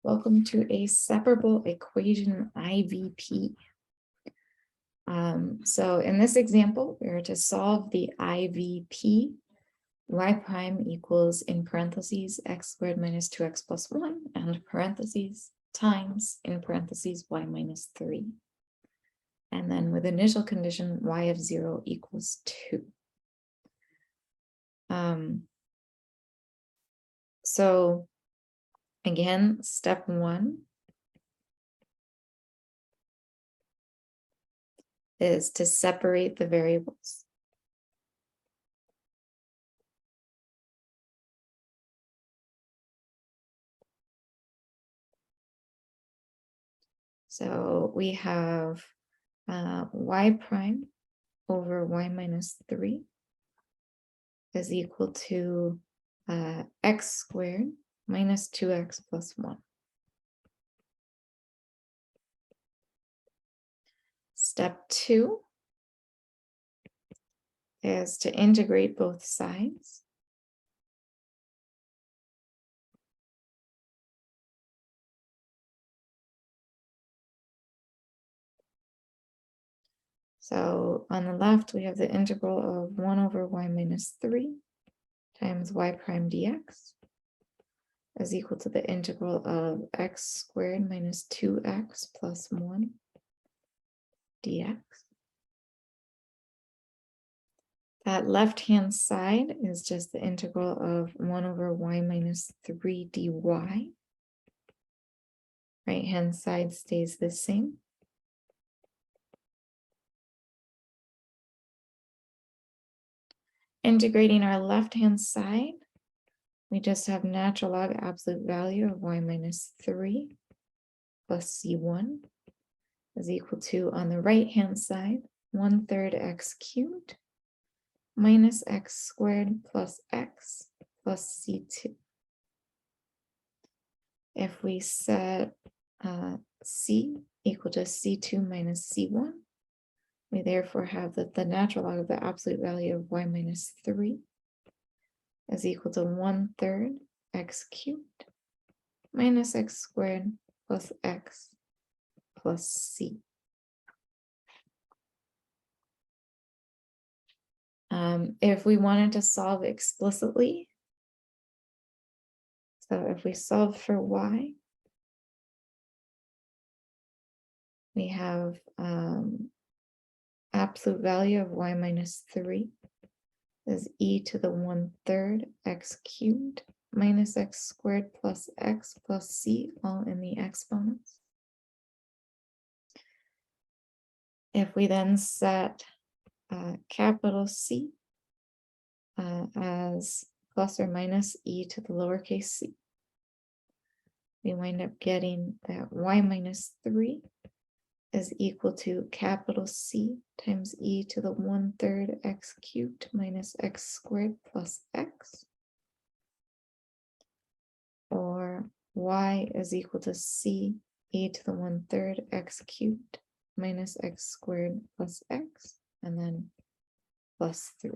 Welcome to a separable equation IVP. So in this example, we're to solve the IVP. Y prime equals, in parentheses, x squared minus 2x plus 1, and parentheses, times, in parentheses, y minus 3. And then with initial condition, y of 0 equals 2. So again, step 1 is to separate the variables. So we have y prime over y minus 3 is equal to x squared minus 2x plus 1. Step 2 is to integrate both sides. So on the left, we have the integral of 1 over y minus 3 times y prime dx is equal to the integral of x squared minus 2x plus 1 dx. That left-hand side is just the integral of 1 over y minus 3 dy. Right-hand side stays the same. Integrating our left-hand side, we just have natural log absolute value of y minus 3 plus c1 is equal to, on the right-hand side, 1/3 x cubed minus x squared plus x plus c2. If we set c equal to c2 minus c1, we therefore have that the natural log of the absolute value of y minus 3 is equal to 1/3 x cubed minus x squared plus x plus c. If we wanted to solve explicitly, so if we solve for y, we have absolute value of y minus 3 is e to the 1/3 x cubed minus x squared plus x plus c, all in the exponents. If we then set capital C as plus or minus e to the lowercase c, we wind up getting that y minus 3 is equal to capital C times e to the 1/3 x cubed minus x squared plus x, or y is equal to c e to the 1/3 x cubed minus x squared plus x, and then plus 3.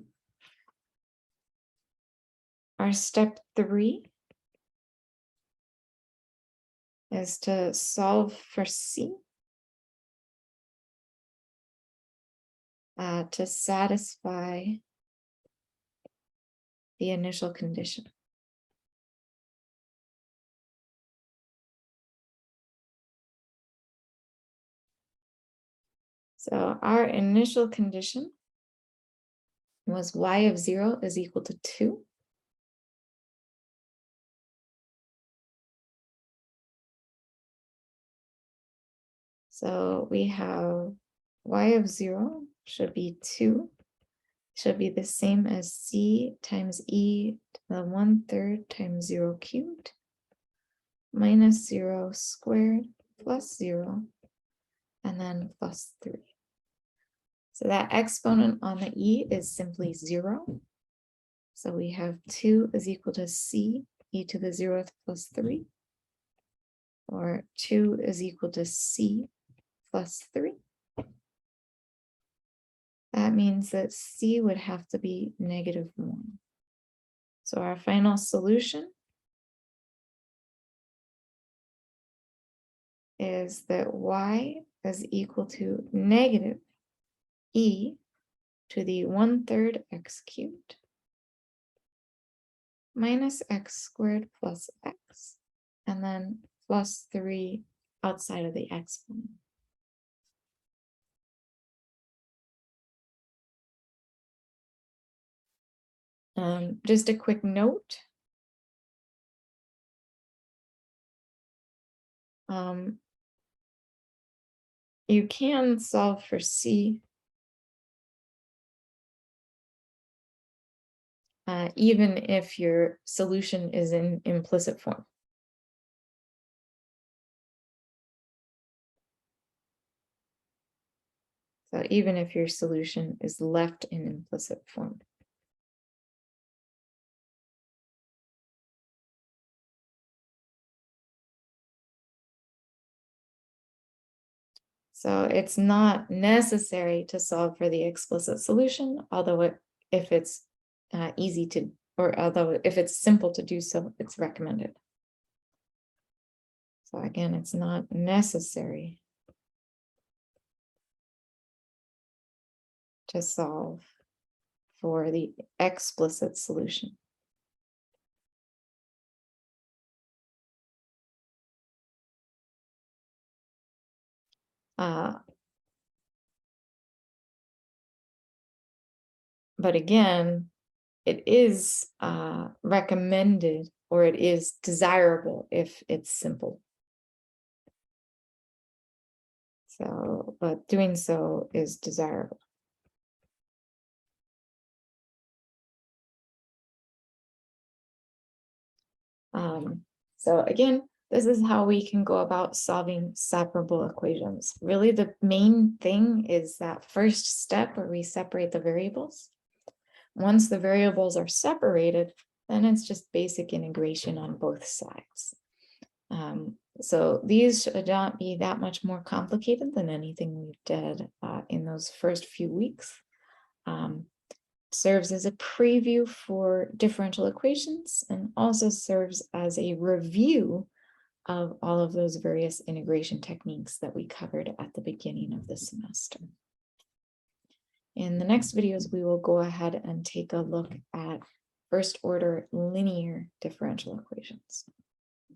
Our step 3 is to solve for c to satisfy the initial condition. So our initial condition was y of 0 is equal to 2. So we have y of 0 should be 2, should be the same as c times e to the 1/3 times 0 cubed minus 0 squared plus 0, and then plus 3. So that exponent on the e is simply 0. So we have 2 is equal to c e to the 0th plus 3, or 2 is equal to c plus 3. That means that c would have to be -1. So our final solution is that y is equal to negative e to the 1/3 x cubed minus x squared plus x, and then plus 3 outside of the exponent. Just a quick note. You can solve for c even if your solution is in implicit form. So even if your solution is left in implicit form. So it's not necessary to solve for the explicit solution, although if it's easy to, or although if it's simple to do so, it's recommended. So again, it's not necessary to solve for the explicit solution. But again, it is recommended, or it is desirable if it's simple. So, but doing so is desirable. So again, this is how we can go about solving separable equations. Really, the main thing is that first step where we separate the variables. Once the variables are separated, then it's just basic integration on both sides. So these should not be that much more complicated than anything we did in those first few weeks. Serves as a preview for differential equations and also serves as a review of all of those various integration techniques that we covered at the beginning of the semester. In the next videos, we will go ahead and take a look at first order linear differential equations.